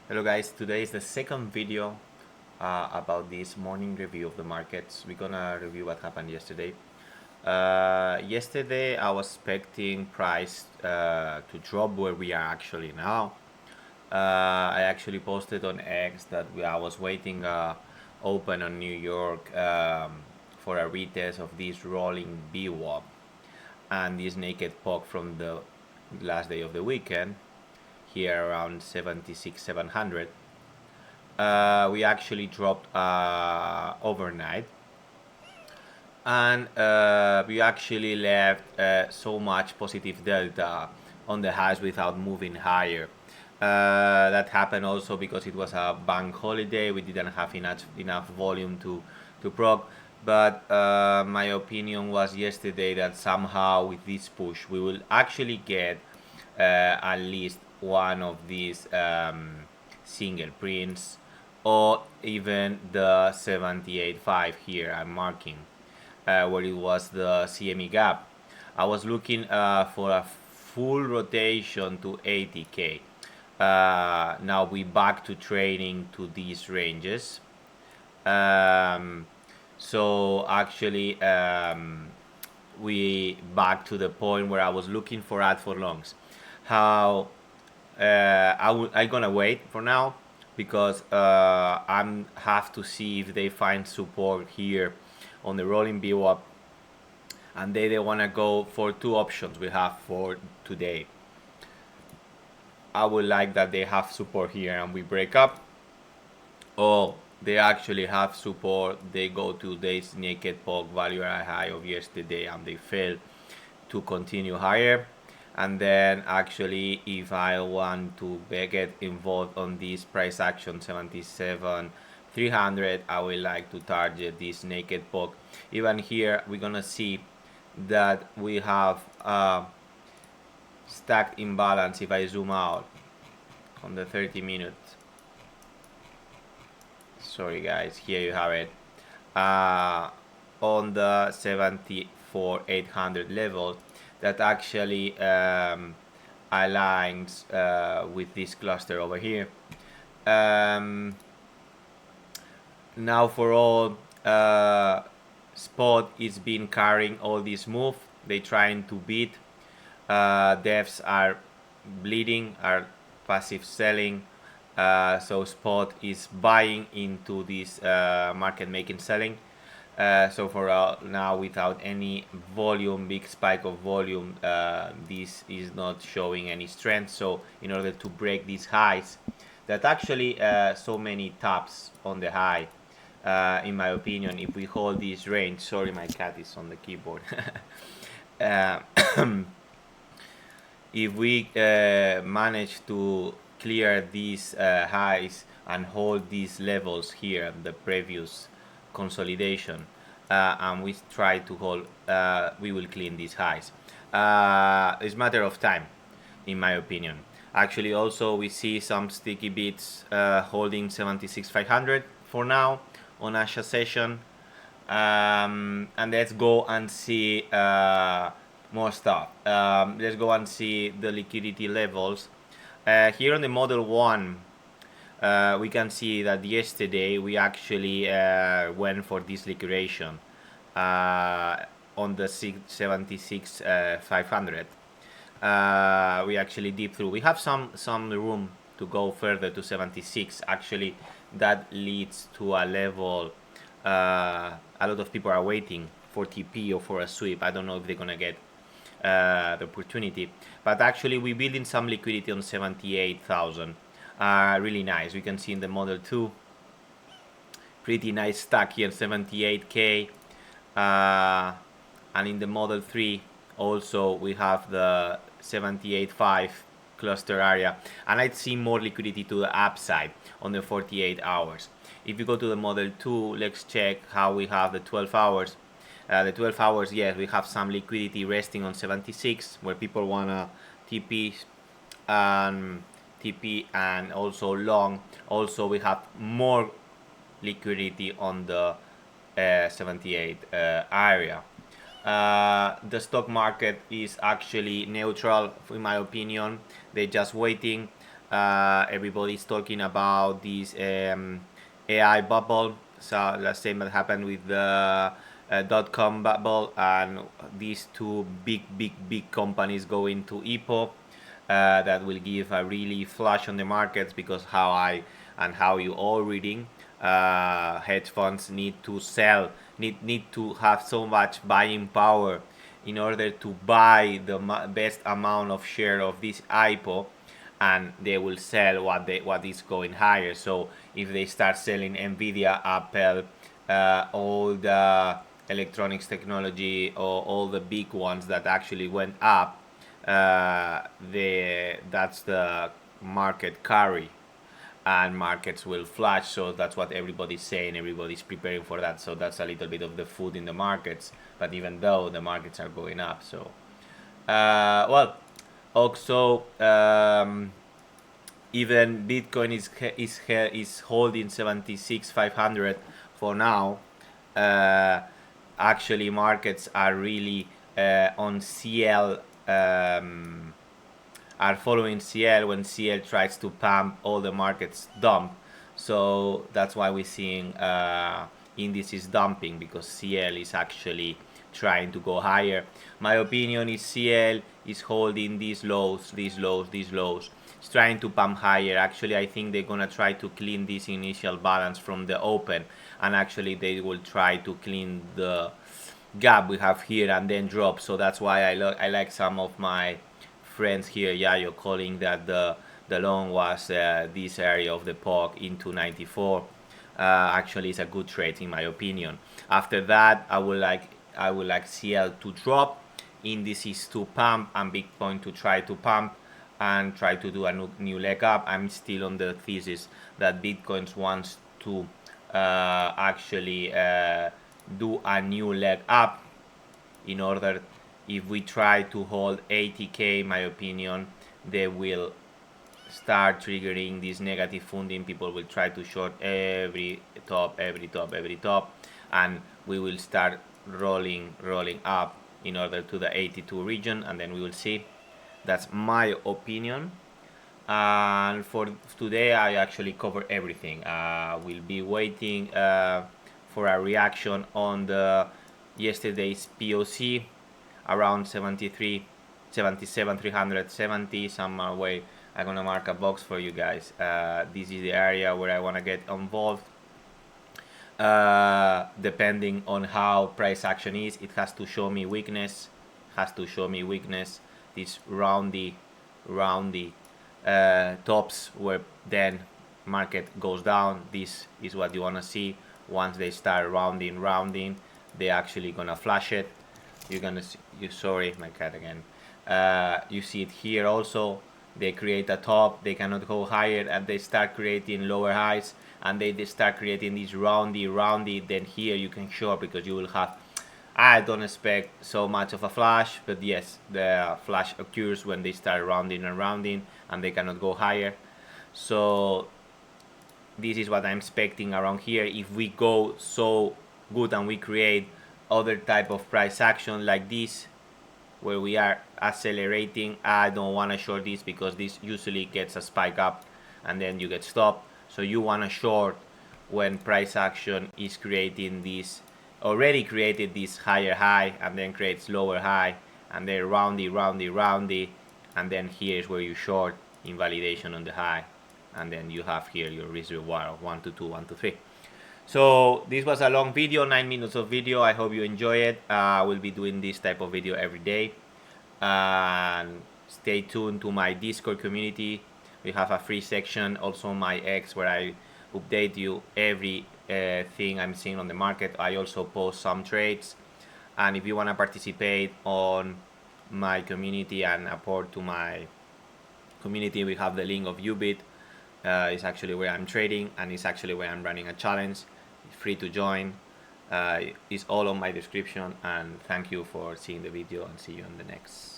Hello guys, today is the second video about this morning review of the markets. We're gonna review what happened yesterday. Yesterday I was expecting price to drop where we are actually now. I actually posted on X that I was waiting open on New York for a retest of this rolling VWAP and this naked pop from the last day of the weekend here around 76 700. We actually dropped overnight, and we actually left so much positive delta on the highs without moving higher. That happened also because it was a bank holiday. We didn't have enough volume to prog. But my opinion was yesterday that somehow with this push we will actually get at least one of these single prints, or even the 78.5 here I'm marking, where it was the CME gap. I was looking for a full rotation to 80k. Now we back to trading to these ranges. So actually we back to the point where I was looking for ad for longs. How I'm gonna wait for now because I'm have to see if they find support here on the rolling VWAP, and they want to go for two options we have for today. I would like that they have support here and we break up, or they actually have support, they go to this naked pog value high of yesterday and they fail to continue higher. And then actually if I want to get involved on this price action 77 300, I would like to target this naked pog. Even here we're gonna see that we have stacked imbalance. If I zoom out on the 30 minutes, sorry guys, here you have it, on the 74 800 level, that actually aligns with this cluster over here. Now for all, spot is been carrying all this move. They trying to beat, devs are bleeding, are passive selling, so spot is buying into this market making selling. So for now, without any volume, big spike of volume, this is not showing any strength. So in order to break these highs, that actually so many taps on the high, in my opinion, if we hold this range, sorry my cat is on the keyboard, uh, if we manage to clear these highs and hold these levels here, the previous consolidation, and we try to hold, we will clean these highs. It's a matter of time, in my opinion. Actually, also we see some sticky bits holding 76 500 for now on Asha session. And let's go and see more stuff. Let's go and see the liquidity levels. Here on the model 1, we can see that yesterday we actually went for this liquidation on the 76 500. We actually deep through. We have some room to go further to 76. Actually, that leads to a level a lot of people are waiting for TP or for a sweep. I don't know if they're gonna get the opportunity, but actually we building some liquidity on 78,000. Really nice. We can see in the model 2, pretty nice stack here, 78k, and in the model 3 also we have the 78.5 cluster area, and I'd see more liquidity to the upside on the 48 hours. If you go to the model 2, let's check how we have the 12 hours. The 12 hours, yes, we have some liquidity resting on 76, where people wanna TP and also long. Also we have more liquidity on the 78 area. The stock market is actually neutral, in my opinion. They're just waiting. Everybody's talking about this AI bubble. So the same that happened with the dot-com bubble, and these two big companies go into EPO. That will give a really flush on the markets, because how I and how you all reading, hedge funds need to sell, need to have so much buying power in order to buy the best amount of share of this IPO, and they will sell what is going higher. So if they start selling Nvidia, Apple, all the electronics technology, or all the big ones that actually went up, that's the market carry, and markets will flash. So that's what everybody's saying. Everybody's preparing for that. So that's a little bit of the food in the markets. But even though the markets are going up, so well, also even Bitcoin is holding 76,500 for now. Actually, markets are really on CL, are following CL when CL tries to pump, all the markets dump. So that's why we're seeing indices dumping, because CL is actually trying to go higher. My opinion is CL is holding these lows, these lows, these lows. It's trying to pump higher. Actually, I think they're gonna try to clean this initial balance from the open, and actually they will try to clean the gap we have here and then drop. So that's why I like some of my friends here, Yayo, calling that the long was this area of the POC into 94. Actually, it's a good trade in my opinion. After that, I would like CL to drop, indices to pump, and Bitcoin to try to pump and try to do a new leg up. I'm still on the thesis that Bitcoin wants to actually do a new leg up. In order, if we try to hold 80k, in my opinion, they will start triggering this negative funding. People will try to short every top, and we will start rolling up in order to the 82 region, and then we will see. That's my opinion. And for today, I actually covered everything. We'll be waiting for a reaction on the yesterday's POC around 73, 77, 370, somewhere way. I'm gonna mark a box for you guys. This is the area where I wanna get involved. Depending on how price action is, it has to show me weakness. This roundy tops, where then market goes down. This is what you wanna see. Once they start rounding, they actually gonna flash it. You're gonna see, sorry, my cat again. You see it here also. They create a top, they cannot go higher, and they start creating lower highs, and they start creating this roundy. Then here you can short, because you will have, I don't expect so much of a flash, but yes, the flash occurs when they start rounding, and they cannot go higher. So this is what I'm expecting around here. If we go so good and we create other type of price action like this, where we are accelerating, I don't want to short this, because this usually gets a spike up and then you get stopped. So you want to short when price action is creating this, already created this higher high, and then creates lower high, and then roundy, and then here is where you short invalidation on the high, and then you have here your risk reward of 1 to 2, 1 to 3. So this was a long video, 9 minutes of video. I hope you enjoy it. I will be doing this type of video every day. And stay tuned to my Discord community. We have a free section, also my X, where I update you every thing I'm seeing on the market. I also post some trades. And if you want to participate on my community and apport to my community, we have the link of Yubit. It's actually where I'm trading, and it's actually where I'm running a challenge. It's free to join. It's all on my description, and thank you for seeing the video, and see you in the next.